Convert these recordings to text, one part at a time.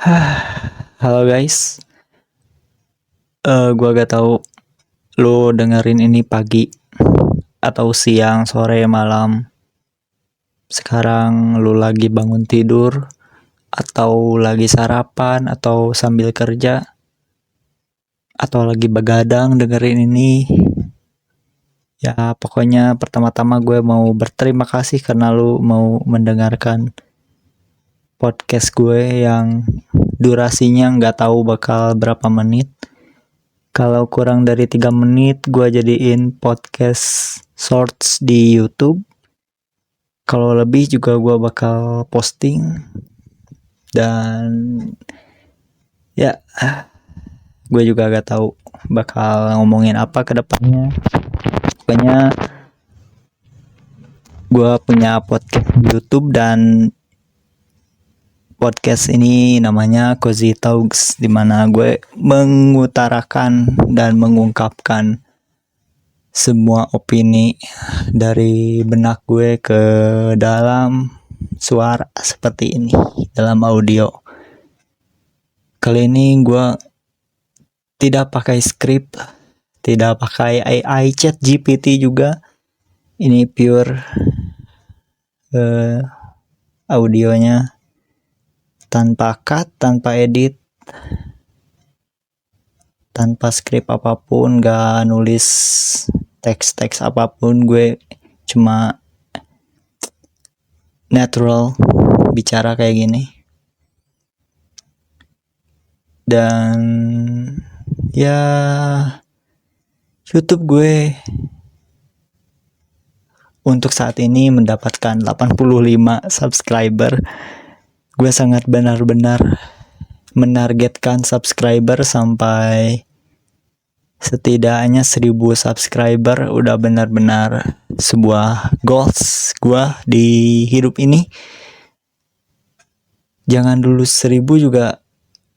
Halo guys, gua gak tahu lu dengerin ini pagi atau siang, sore, malam. Sekarang lu lagi bangun tidur atau lagi sarapan atau sambil kerja atau lagi begadang dengerin ini. Ya pokoknya pertama-tama gue mau berterima kasih karena lu mau mendengarkan podcast gue yang durasinya nggak tahu bakal berapa menit. Kalau kurang dari 3 menit gue jadiin podcast shorts di YouTube. Kalau lebih juga gue bakal posting. Dan ya gue juga gak tahu bakal ngomongin apa ke depannya. Pokoknya gue punya podcast di YouTube dan podcast ini namanya Cozy Talks, dimana gue mengutarakan dan mengungkapkan semua opini dari benak gue ke dalam suara seperti ini, dalam audio. Kali ini gue tidak pakai skrip, tidak pakai AI chat GPT juga. Ini pure audionya tanpa cut, tanpa edit, tanpa skrip apapun, gak nulis teks-teks apapun. Gue cuma natural bicara kayak gini. Dan ya YouTube gue untuk saat ini mendapatkan 85 subscriber. Gue sangat benar-benar menargetkan subscriber sampai setidaknya 1000 subscriber. Udah benar-benar sebuah goals gue di hidup ini. Jangan dulu 1000 juga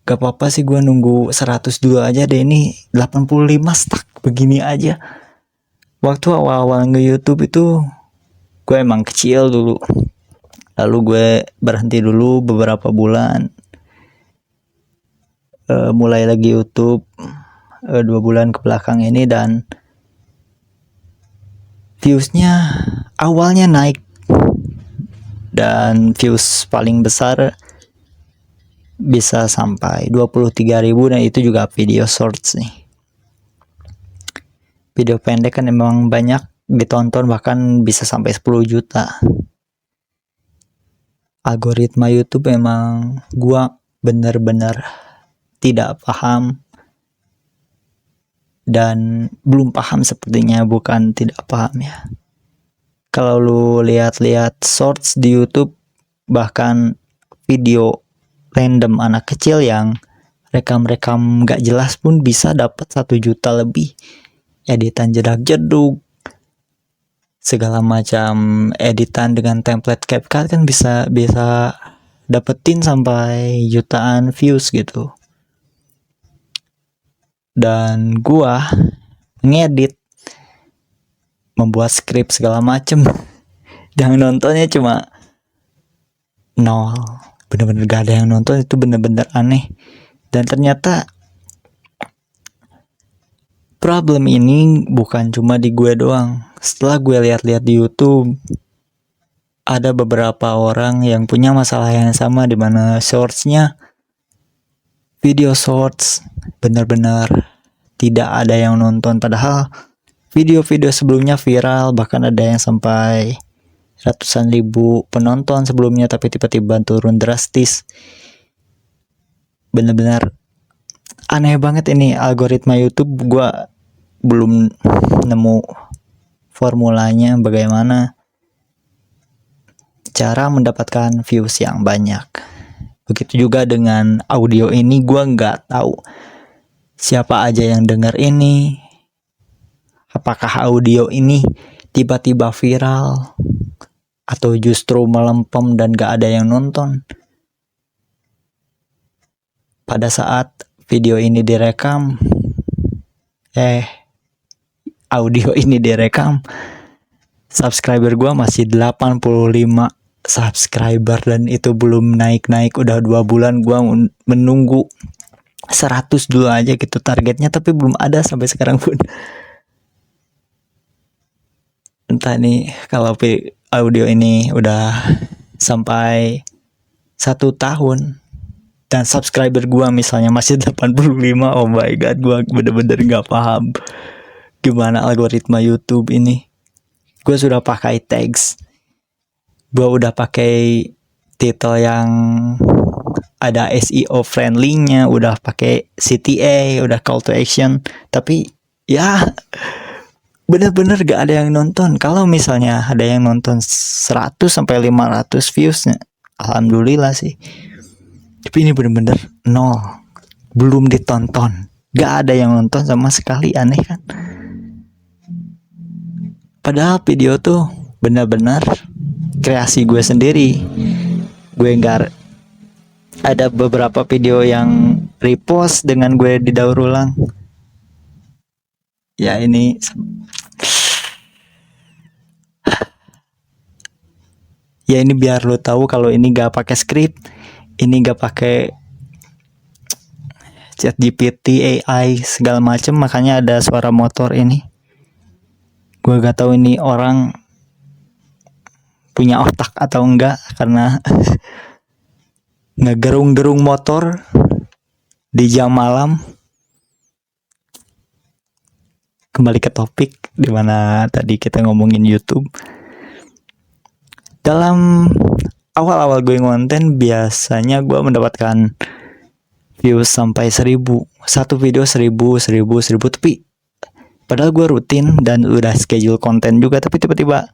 gak apa-apa sih, gue nunggu 102 aja deh. Ini 85 stuck begini aja. Waktu awal-awal nge-YouTube itu gue emang kecil dulu. Lalu gue berhenti dulu beberapa bulan. Mulai lagi YouTube 2 bulan ke belakang ini, dan viewsnya awalnya naik. Dan views paling besar bisa sampai 23.000, dan itu juga video shorts nih. Video pendek kan emang banyak ditonton, bahkan bisa sampai 10 juta. Algoritma YouTube emang gua bener-bener tidak paham, dan belum paham sepertinya, bukan tidak paham ya. Kalau lu lihat-lihat shorts di YouTube, bahkan video random anak kecil yang rekam-rekam gak jelas pun bisa dapat 1 juta lebih. Editan jedak-jeduk, segala macam editan dengan template CapCut kan bisa dapetin sampai jutaan views gitu. Dan gua ngedit, membuat skrip segala macem, yang nontonnya cuma 0, bener-bener gak ada yang nonton. Itu bener-bener aneh. Dan ternyata problem ini bukan cuma di gue doang. Setelah gue lihat-lihat di YouTube, ada beberapa orang yang punya masalah yang sama, di mana shortsnya, video shorts benar-benar tidak ada yang nonton. Padahal video-video sebelumnya viral, bahkan ada yang sampai ratusan ribu penonton sebelumnya, tapi tiba-tiba turun drastis. Benar-benar aneh banget ini algoritma YouTube. Gue belum nemu formulanya bagaimana cara mendapatkan views yang banyak. Begitu juga dengan audio ini, gue nggak tahu siapa aja yang denger ini. Apakah audio ini tiba-tiba viral atau justru melempem dan gak ada yang nonton. Pada saat video ini direkam, audio ini direkam, subscriber gue masih 85 subscriber dan itu belum naik-naik. Udah 2 bulan gua menunggu 100 dulu aja gitu targetnya, tapi belum ada sampai sekarang pun. Entah nih kalau audio ini udah sampai 1 tahun dan subscriber gua misalnya masih 85, oh my god, gua bener-bener gak paham gimana algoritma YouTube ini. Gua sudah pakai tags, gua udah pakai title yang ada SEO friendly-nya, udah pakai CTA, udah call to action, tapi ya bener-bener gak ada yang nonton. Kalau misalnya ada yang nonton 100 sampai 500 views-nya, alhamdulillah sih. Tapi ini bener-bener nol, belum ditonton, gak ada yang nonton sama sekali. Aneh kan? Padahal video tuh bener-bener kreasi gue sendiri. Gue gak ada beberapa video yang repost dengan gue didaur ulang. Ya ini biar lo tahu kalau ini gak pakai script, ini gak pakai ChatGPT, AI segala macem, makanya ada suara motor ini. Gue gak tahu ini orang punya otak atau enggak, karena ngegerung-gerung motor di jam malam. Kembali ke topik dimana tadi kita ngomongin YouTube. Dalam awal-awal gue ngonten biasanya gue mendapatkan views sampai 1000, satu video 1000, tapi padahal gue rutin dan udah schedule konten juga, tapi tiba-tiba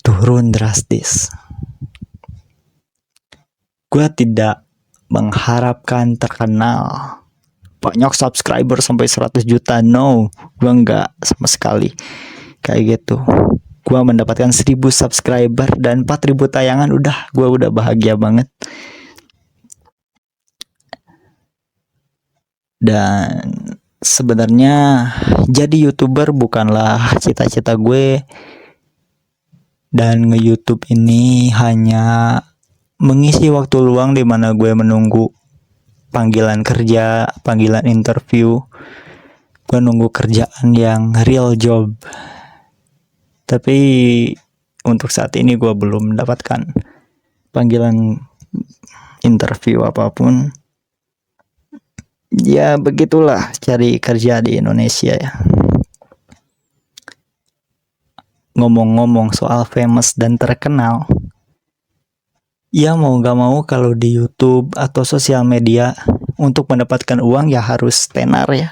turun drastis. Gue tidak mengharapkan terkenal banyak subscriber sampai 100 juta, no, gue nggak sama sekali kayak gitu. Gue mendapatkan 1000 subscriber dan 4000 tayangan, gue udah bahagia banget. Dan sebenarnya jadi YouTuber bukanlah cita-cita gue, dan nge-YouTube ini hanya mengisi waktu luang di mana gue menunggu panggilan kerja, panggilan interview. Gue nunggu kerjaan yang real job. Tapi untuk saat ini gue belum mendapatkan panggilan interview apapun. Ya begitulah cari kerja di Indonesia ya. Ngomong-ngomong soal famous dan terkenal, ya mau gak mau kalau di YouTube atau sosial media untuk mendapatkan uang ya harus tenar ya.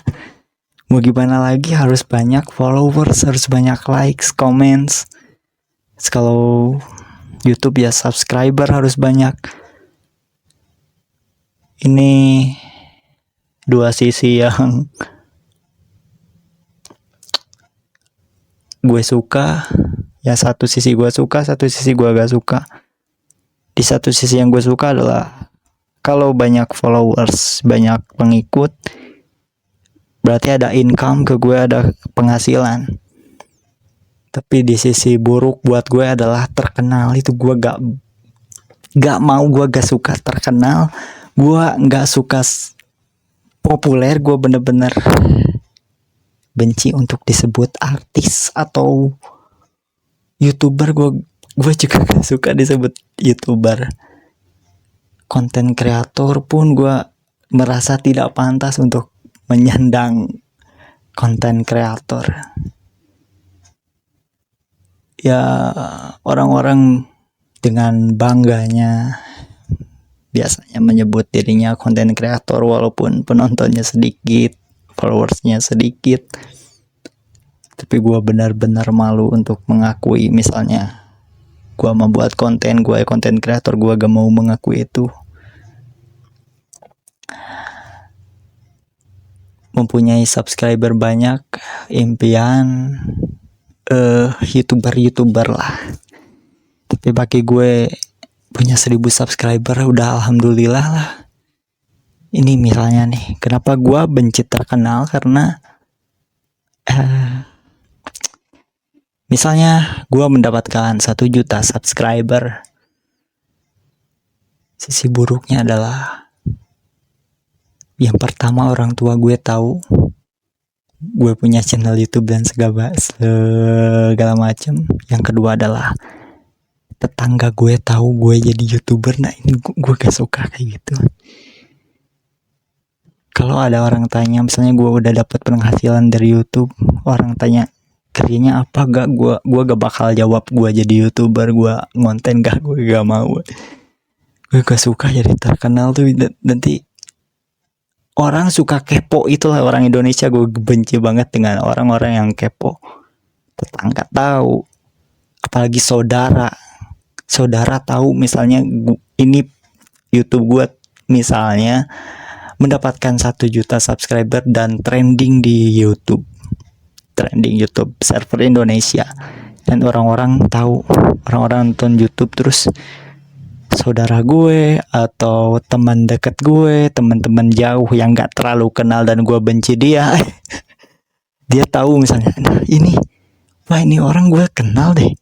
Mau gimana lagi, harus banyak followers, harus banyak likes, comments. Kalau YouTube ya subscriber harus banyak. Ini dua sisi yang gue suka. Ya satu sisi gue suka, satu sisi gue gak suka. Di satu sisi yang gue suka adalah kalau banyak followers, banyak pengikut, berarti ada income ke gue, ada penghasilan. Tapi di sisi buruk buat gue adalah terkenal. Itu gue gak mau, gue gak suka terkenal. Gue gak suka populer. Gue bener-bener benci untuk disebut artis atau YouTuber. Gue juga gak suka disebut YouTuber. Konten kreator pun gue merasa tidak pantas untuk menyandang konten kreator. Ya orang-orang dengan bangganya biasanya menyebut dirinya konten kreator walaupun penontonnya sedikit, followersnya sedikit. Tapi gue benar-benar malu untuk mengakui, misalnya gue membuat konten, gue konten kreator, gue gak mau mengakui itu. Mempunyai subscriber banyak, impian YouTuber lah. Tapi bagi gue punya 1000 subscriber udah alhamdulillah lah. Ini misalnya nih, kenapa gue benci terkenal, karena Misalnya gue mendapatkan 1 juta subscriber, sisi buruknya adalah yang pertama orang tua gue tahu gue punya channel YouTube dan segala macam. Yang kedua adalah tetangga gue tahu gue jadi YouTuber. Nah ini gue gak suka kayak gitu. Kalau ada orang tanya, misalnya gue udah dapat penghasilan dari YouTube, orang tanya kerjanya apa, gue gak bakal jawab gue jadi YouTuber, gue ngonten, gue gak mau. Gue gak suka jadi terkenal tuh. Nanti orang suka kepo, itulah orang Indonesia. Gue benci banget dengan orang-orang yang kepo. Tetangga tahu, apalagi saudara tahu. Misalnya ini YouTube gue misalnya mendapatkan 1 juta subscriber dan trending di YouTube server Indonesia, dan orang-orang tahu, orang-orang nonton YouTube, terus saudara gue atau teman dekat gue, teman-teman jauh yang gak terlalu kenal dan gue benci dia dia tahu misalnya, nah ini orang gue kenal deh,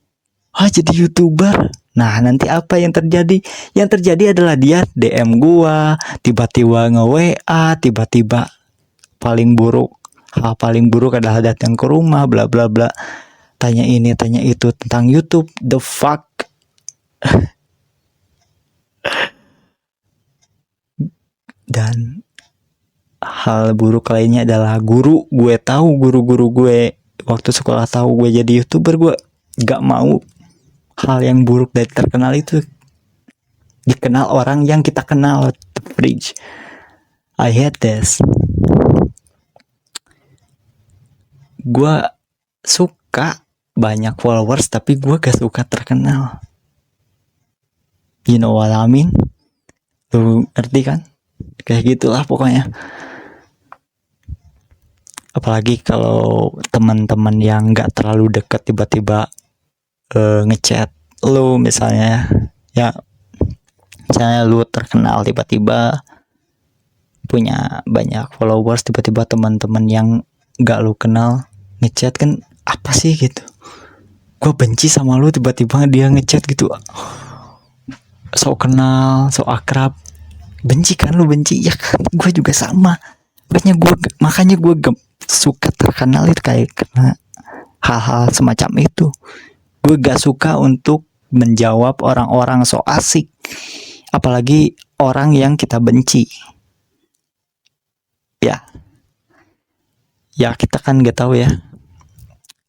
jadi YouTuber. Nah nanti apa yang terjadi? Yang terjadi adalah dia DM gue, tiba-tiba nge-WA, tiba-tiba hal paling buruk adalah datang ke rumah, bla bla bla, tanya ini tanya itu tentang YouTube. The fuck. Dan hal buruk lainnya adalah guru gue waktu sekolah tahu gue jadi YouTuber. Gue gak mau hal yang buruk dari terkenal itu dikenal orang yang kita kenal. The fridge, I hate this. Gue suka banyak followers tapi gue gak suka terkenal. You know what I mean? Lu ngerti kan? Kayak gitulah pokoknya. Apalagi kalau teman-teman yang gak terlalu dekat tiba-tiba ngechat lu misalnya, ya misalnya lu terkenal tiba-tiba punya banyak followers, tiba-tiba teman-teman yang gak lu kenal ngechat, kan apa sih gitu. Gue benci sama lu, tiba-tiba dia ngechat gitu, so kenal, so akrab, benci kan lu, benci ya kan, gue juga sama. Makanya gue gak suka terkenal itu, kayak karena hal-hal semacam itu. Gue gak suka untuk menjawab orang-orang so asik, apalagi orang yang kita benci. Ya kita kan gak tahu ya,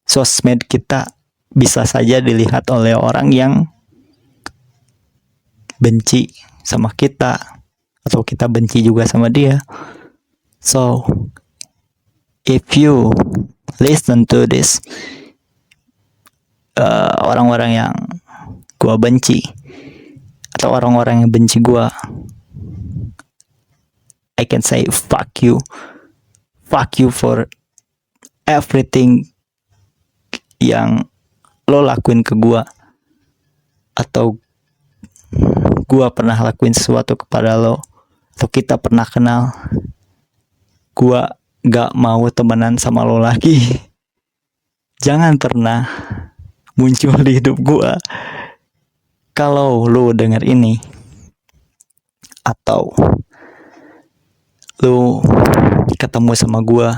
sosmed kita bisa saja dilihat oleh orang yang benci sama kita, atau kita benci juga sama dia. So if you listen to this, orang-orang yang gue benci atau orang-orang yang benci gue, I can say fuck you for everything yang lo lakuin ke gue, atau gue pernah lakuin sesuatu kepada lo, atau kita pernah kenal. Gue gak mau temenan sama lo lagi. Jangan pernah muncul di hidup gue. Kalau lo denger ini, atau lo ketemu sama gue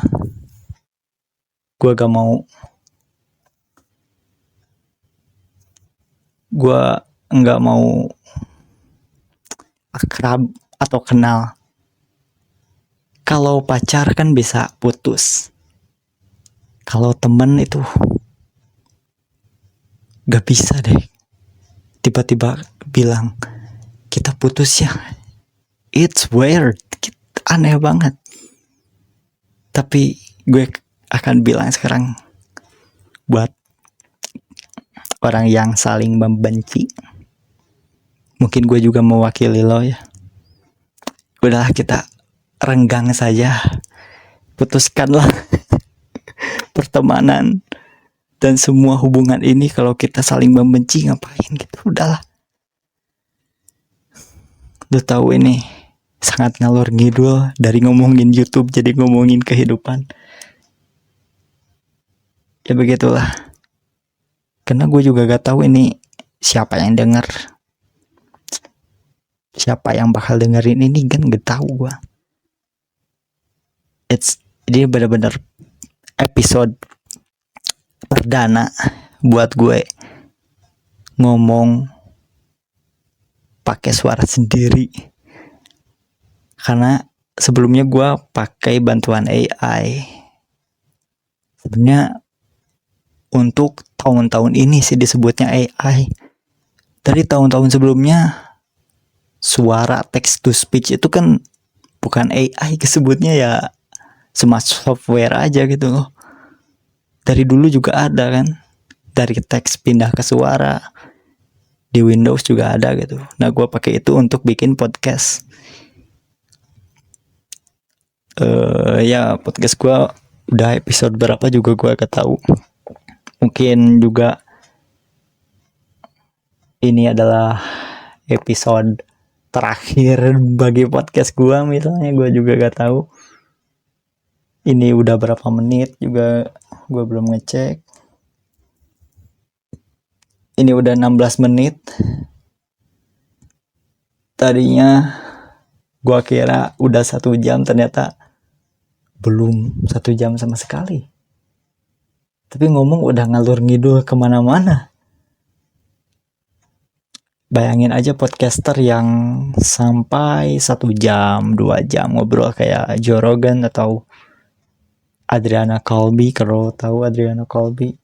gak mau, gue gak mau akrab atau kenal. Kalau pacar kan bisa putus, kalau temen itu gak bisa deh tiba-tiba bilang kita putus ya. It's weird, aneh banget. Tapi gue akan bilang sekarang buat orang yang saling membenci, mungkin gue juga mewakili lo ya, udahlah kita renggang saja, putuskanlah pertemanan dan semua hubungan ini. Kalau kita saling membenci ngapain gitu, udahlah. Lu tahu ini sangat ngalor ngidul, dari ngomongin YouTube jadi ngomongin kehidupan. Ya begitulah. karena gue juga gak tahu ini siapa yang denger, siapa yang bakal dengerin ini kan gak tahu gue. Ini benar-benar episode perdana buat gue ngomong pakai suara sendiri, karena sebelumnya gue pakai bantuan AI. Sebenarnya untuk tahun-tahun ini sih disebutnya AI. Dari tahun-tahun sebelumnya suara text to speech itu kan bukan AI, disebutnya ya smart software aja gitu loh. Dari dulu juga ada kan, dari teks pindah ke suara, di Windows juga ada gitu. Nah gue pakai itu untuk bikin podcast. Ya podcast gue udah episode berapa juga gue gak tahu. Mungkin juga ini adalah episode terakhir bagi podcast gue misalnya, gue juga gak tahu. Ini udah berapa menit juga gue belum ngecek. Ini udah 16 menit. Tadinya gue kira udah 1 jam, ternyata belum 1 jam sama sekali. Tapi ngomong udah ngalur ngidul kemana-mana. Bayangin aja podcaster yang sampai 1 jam, 2 jam ngobrol kayak Joe Rogan atau Adriana Colby. Kalau tahu Adriana Colby,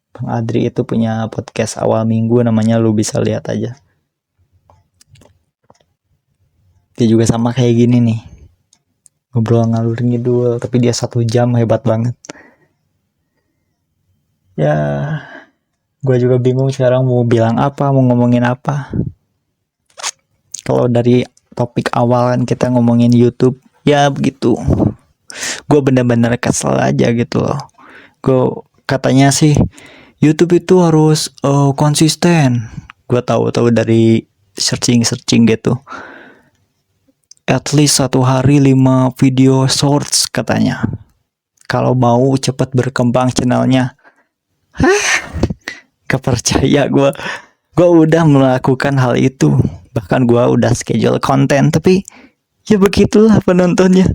Bang Adri itu punya podcast awal minggu namanya Lu Bisa Lihat Aja. Dia juga sama kayak gini nih, ngobrol ngalur ngidul, tapi dia 1 jam, hebat banget. Ya, gue juga bingung sekarang mau bilang apa, mau ngomongin apa. Kalau dari topik awal kan kita ngomongin YouTube, ya begitu. Gue bener-bener kesel aja gitu loh. Gue katanya sih YouTube itu harus konsisten. Gue tahu dari searching gitu. At least 1 hari 5 video shorts katanya. Kalau mau cepat berkembang channelnya. Gak percaya gue. Gue udah melakukan hal itu. Bahkan gue udah schedule konten. Tapi ya begitulah penontonnya.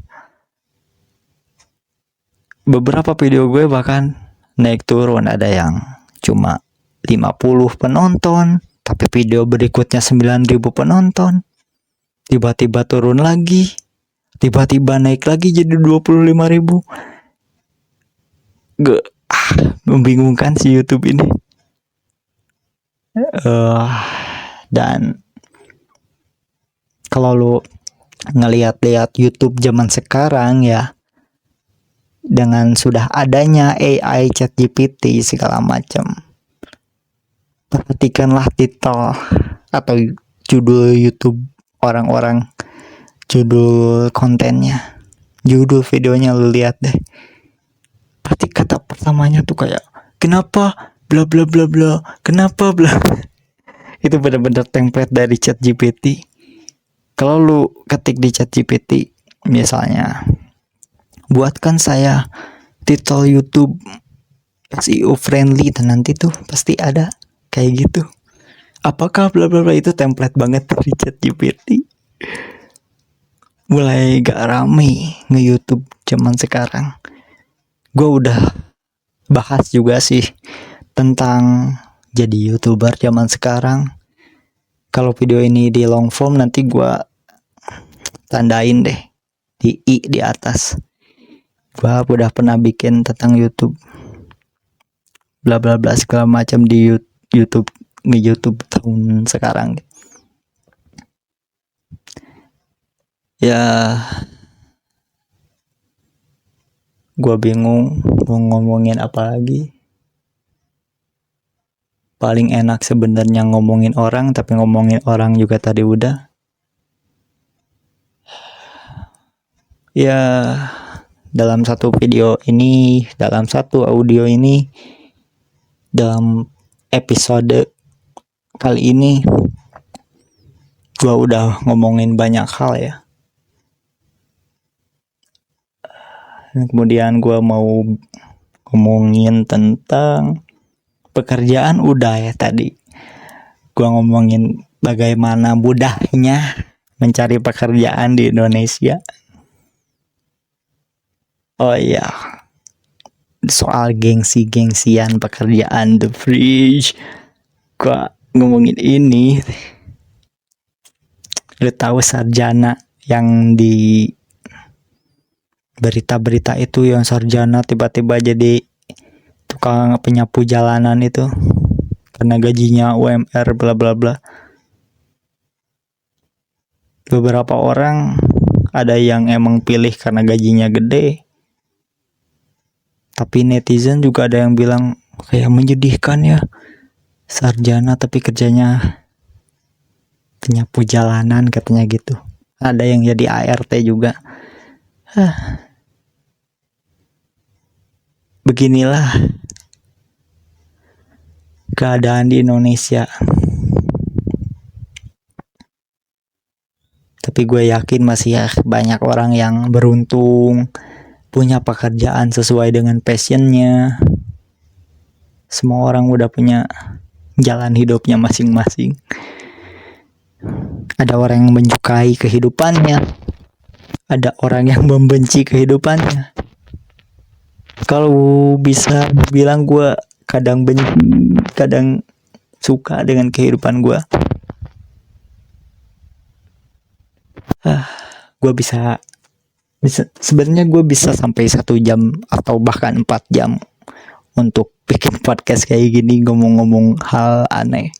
Beberapa video gue bahkan naik turun. Ada yang cuma 50 penonton. Tapi video berikutnya 9.000 penonton. Tiba-tiba turun lagi. Tiba-tiba naik lagi jadi 25.000. Membingungkan si YouTube ini. Dan kalau lu ngeliat-liat YouTube zaman sekarang ya, dengan sudah adanya AI, ChatGPT segala macam, perhatikanlah titel atau judul YouTube orang-orang, judul kontennya, judul videonya, lu lihat deh. Pasti kata pertamanya tuh kayak kenapa bla bla bla bla, kenapa bla. Itu benar-benar template dari ChatGPT. Kalau lu ketik di ChatGPT misalnya, buatkan saya titel YouTube SEO friendly, dan nanti tuh pasti ada kayak gitu. Apakah bla bla bla, itu template banget dari ChatGPT. Mulai gak rame nge-YouTube zaman sekarang. Gue udah bahas juga sih tentang jadi YouTuber zaman sekarang. Kalau video ini di long form nanti gue tandain deh di i di atas. Gue udah pernah bikin tentang YouTube bla bla bla segala macam di YouTube, nge-YouTube tahun sekarang. Ya, gue bingung mau ngomongin apa lagi. Paling enak sebenarnya ngomongin orang, tapi ngomongin orang juga tadi udah. Ya, dalam satu video ini, dalam satu audio ini, dalam episode kali ini, gue udah ngomongin banyak hal ya. Dan kemudian gue mau ngomongin tentang pekerjaan udah ya tadi. Gua ngomongin bagaimana mudahnya mencari pekerjaan di Indonesia. Oh iya, soal gengsi-gengsian pekerjaan The Bridge. Gua ngomongin ini. Lu tahu sarjana yang di berita-berita itu, yang sarjana tiba-tiba jadi tukang penyapu jalanan itu karena gajinya UMR bla bla bla. Beberapa orang ada yang emang pilih karena gajinya gede, tapi netizen juga ada yang bilang kayak menyedihkan ya, sarjana tapi kerjanya penyapu jalanan katanya gitu. Ada yang jadi ART juga. Beginilah keadaan di Indonesia. Tapi gue yakin masih ya banyak orang yang beruntung punya pekerjaan sesuai dengan passionnya. Semua orang udah punya jalan hidupnya masing-masing. Ada orang yang menyukai kehidupannya, ada orang yang membenci kehidupannya. Kalau bisa bilang gue kadang benci, kadang suka dengan kehidupan gue. Gue bisa sebenarnya gue bisa sampai 1 jam atau bahkan 4 jam untuk bikin podcast kayak gini, ngomong-ngomong hal aneh.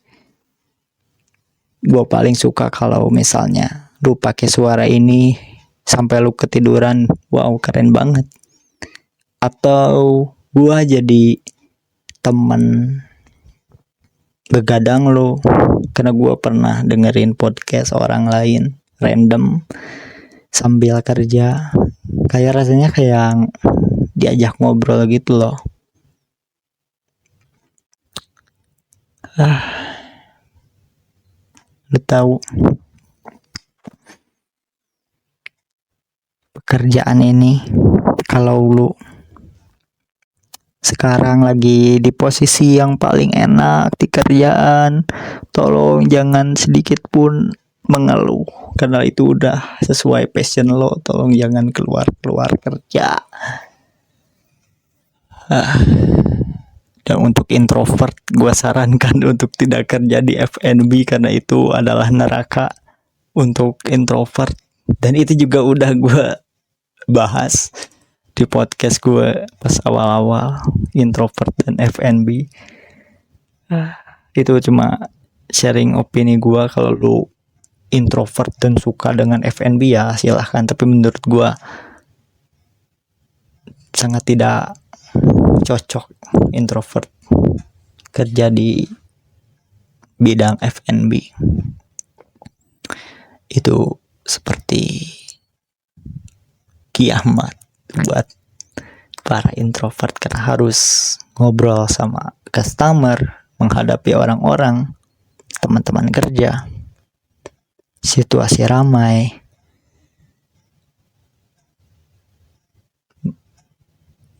Gue paling suka kalau misalnya lu pakai suara ini sampai lu ketiduran, wow keren banget. Atau gue jadi temen begadang lu, karena gue pernah dengerin podcast orang lain random sambil kerja, kayak rasanya kayak diajak ngobrol gitu loh. Lu tahu pekerjaan ini, kalau lu sekarang lagi di posisi yang paling enak di kerjaan, tolong jangan sedikit pun mengeluh, karena itu udah sesuai passion lo. Tolong jangan keluar kerja. Dan untuk introvert, gue sarankan untuk tidak kerja di F&B, karena itu adalah neraka untuk introvert. Dan itu juga udah gue bahas di podcast gue pas awal-awal, introvert dan F&B. Itu cuma sharing opini gue. Kalau lu introvert dan suka dengan F&B ya silahkan, tapi menurut gue sangat tidak cocok introvert kerja di bidang F&B. Itu seperti kiamat buat para introvert, karena harus ngobrol sama customer, menghadapi orang-orang, teman-teman kerja, situasi ramai.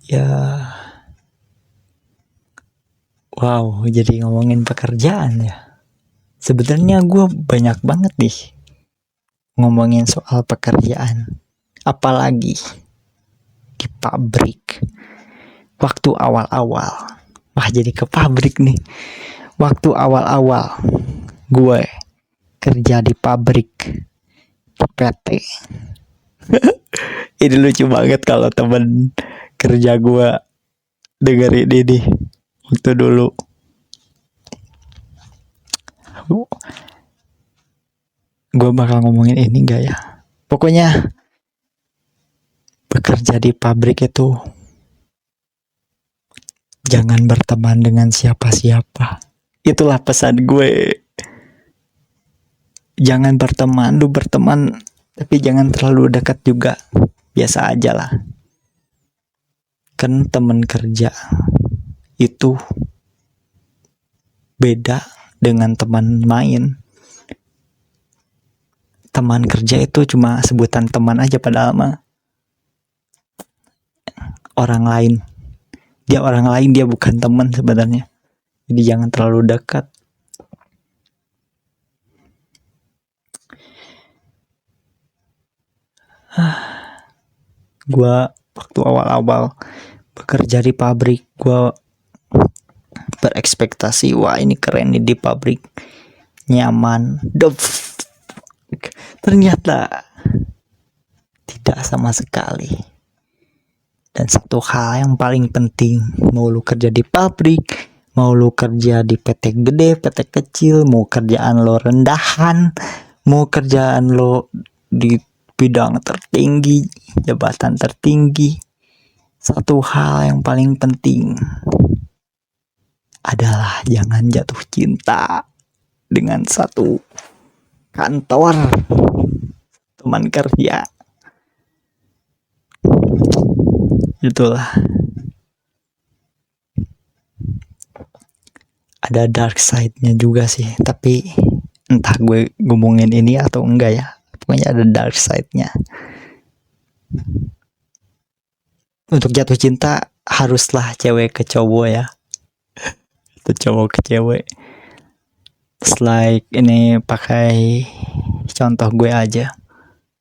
Ya, wow, jadi ngomongin pekerjaan ya. Sebenarnya gue banyak banget nih ngomongin soal pekerjaan, apalagi di pabrik. Waktu awal-awal, wah jadi ke pabrik nih. Waktu awal-awal gue kerja di pabrik PT. Ini lucu banget kalau temen kerja gue dengerin ini waktu dulu. Gue bakal ngomongin ini gak ya? Pokoknya bekerja di pabrik itu jangan berteman dengan siapa-siapa. Itulah pesan gue. Jangan berteman, lu berteman tapi jangan terlalu dekat juga. Biasa aja lah. Kan teman kerja itu beda dengan teman main. Teman kerja itu cuma sebutan teman aja, padahal mah orang lain. Dia orang lain, dia bukan teman sebenarnya. jadi jangan terlalu dekat. Gua waktu awal-awal bekerja di pabrik, gua berekspektasi, wah ini keren nih di pabrik, nyaman. Ternyata tidak sama sekali. Dan satu hal yang paling penting, mau lu kerja di pabrik, mau lu kerja di PT gede, PT kecil, mau kerjaan lo rendahan, mau kerjaan lo di bidang tertinggi, jabatan tertinggi, satu hal yang paling penting adalah jangan jatuh cinta dengan satu kantor, teman kerja. Itulah, ada dark side-nya juga sih, tapi entah gue ngomongin ini atau enggak ya, pokoknya ada dark side-nya. Untuk jatuh cinta haruslah cewek ke cowok ya, itu cowok ke cewek. Like ini pakai contoh gue aja,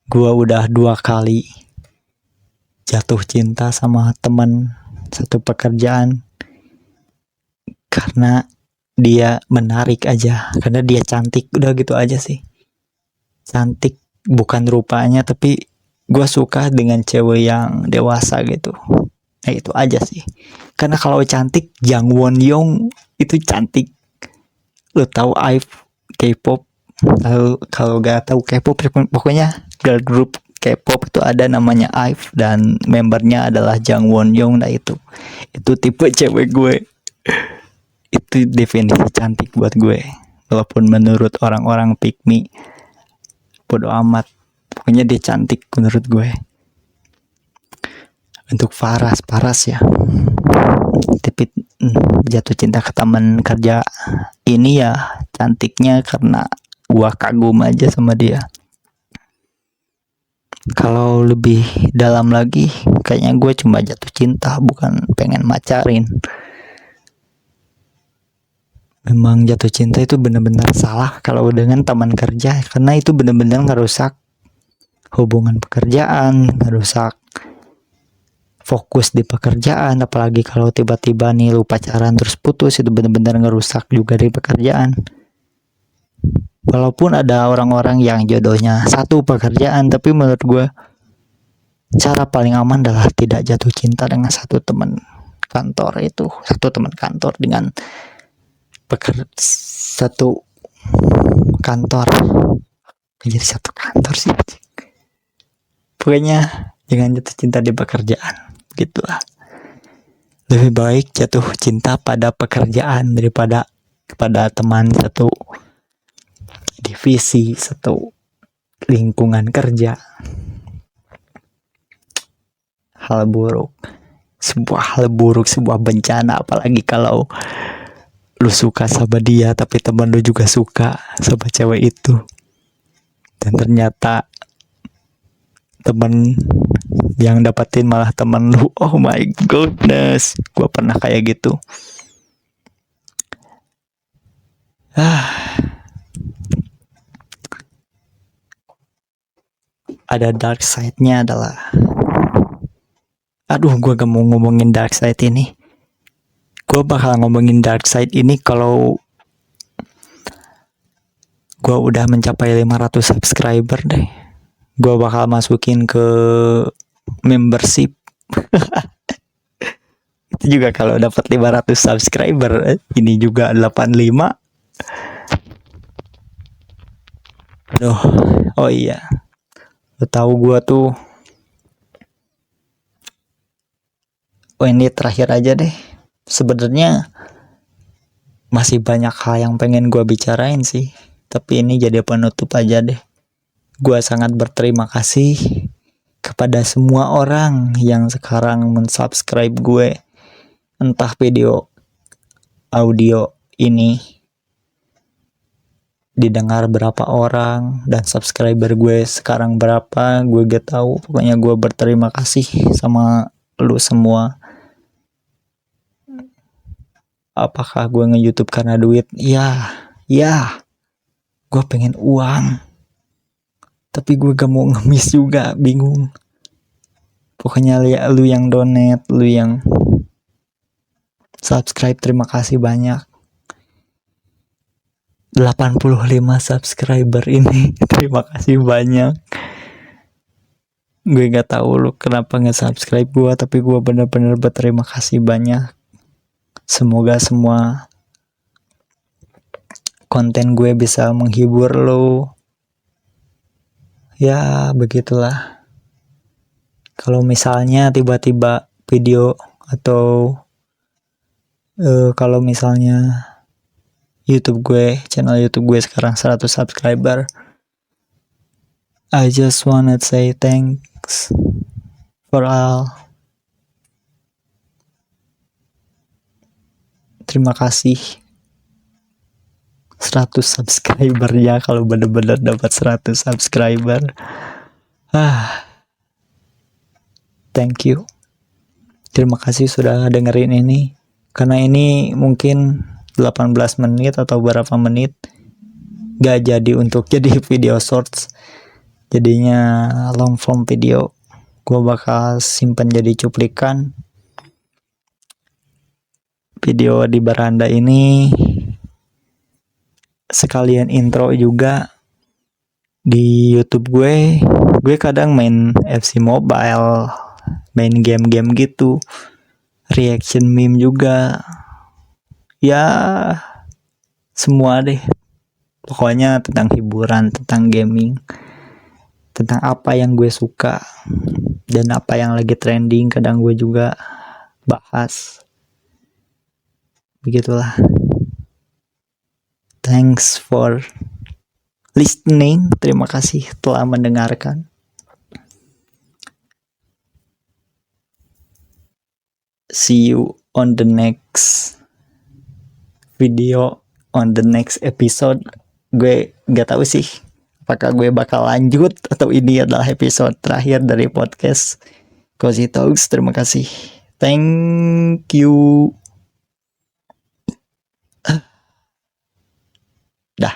gue udah 2 kali jatuh cinta sama teman satu pekerjaan karena dia menarik aja, karena dia cantik, udah gitu aja sih. Cantik bukan rupanya, tapi gue suka dengan cewek yang dewasa gitu. Nah itu aja sih, karena kalau cantik Jang Won Young itu cantik. Lo tahu IVE K-pop? Kalau gak tahu K-pop, pokoknya girl group K-pop itu ada namanya IVE dan membernya adalah Jang Won Young. Nah itu tipe cewek gue. Itu definisi cantik buat gue, walaupun menurut orang-orang pick me bodo amat, pokoknya dia cantik menurut gue. Untuk Paras ya, tapi jatuh cinta ke teman kerja ini ya cantiknya karena gua kagum aja sama dia. Kalau lebih dalam lagi, kayaknya gue cuma jatuh cinta, bukan pengen macarin. Memang jatuh cinta itu benar-benar salah kalau dengan teman kerja, karena itu benar-benar ngerusak hubungan pekerjaan, ngerusak fokus di pekerjaan. Apalagi kalau tiba-tiba nih lu pacaran terus putus, itu benar-benar ngerusak juga di pekerjaan. Walaupun ada orang-orang yang jodohnya satu pekerjaan, tapi menurut gue cara paling aman adalah tidak jatuh cinta dengan satu teman kantor itu, satu teman kantor dengan satu kantor, jadi satu kantor sih. Pokoknya jangan jatuh cinta di pekerjaan, gitulah. Lebih baik jatuh cinta pada pekerjaan daripada kepada teman satu divisi, satu lingkungan kerja. Hal buruk, sebuah bencana. Apalagi kalau lu suka sama dia tapi teman lu juga suka sama cewek itu, dan ternyata teman yang dapatin malah teman lu. Oh my goodness, gua pernah kayak gitu. Ada dark side-nya adalah, gue gak mau ngomongin dark side ini. Gue bakal ngomongin dark side ini kalau gue udah mencapai 500 subscriber deh. Gue bakal masukin ke membership. Itu juga kalau dapat 500 subscriber. Ini juga 85. Aduh, oh iya, lo tahu gue tuh, oh ini terakhir aja deh. Sebenarnya masih banyak hal yang pengen gue bicarain sih, tapi ini jadi penutup aja deh. Gue sangat berterima kasih kepada semua orang yang sekarang mensubscribe gue, entah video audio ini didengar berapa orang dan subscriber gue sekarang berapa, gue gak tahu. Pokoknya gue berterima kasih sama lu semua. Apakah gue nge-YouTube karena duit? Ya, gue pengen uang, tapi gue gak mau ngemis juga, bingung. Pokoknya lu yang donate, lu yang subscribe, terima kasih banyak. 85 subscriber ini terima kasih banyak. Gue gak tahu lu kenapa nge-subscribe gue, tapi gue bener-bener berterima kasih banyak. Semoga semua konten gue bisa menghibur lo. Ya begitulah. Kalau misalnya tiba-tiba video atau kalau misalnya channel YouTube gue sekarang 100 subscriber, I just wanna say thanks for all. Terima kasih 100 subscriber ya, kalau bener-bener dapat 100 subscriber. Thank you. Terima kasih sudah dengerin ini. Karena ini mungkin 18 menit atau berapa menit gak jadi untuk jadi video shorts, jadinya long form video. Gue bakal simpan jadi cuplikan. Video di beranda ini sekalian intro juga. Di YouTube gue kadang main FC Mobile, main game-game gitu, reaction meme juga, ya semua deh. Pokoknya tentang hiburan, tentang gaming, tentang apa yang gue suka dan apa yang lagi trending, kadang gue juga bahas. Begitulah. Thanks for listening. Terima kasih telah mendengarkan. See you on the next video, on the next episode. Gue gak tahu sih apakah gue bakal lanjut atau ini adalah episode terakhir dari podcast Cozy Talks. Terima kasih. Thank you. Dah.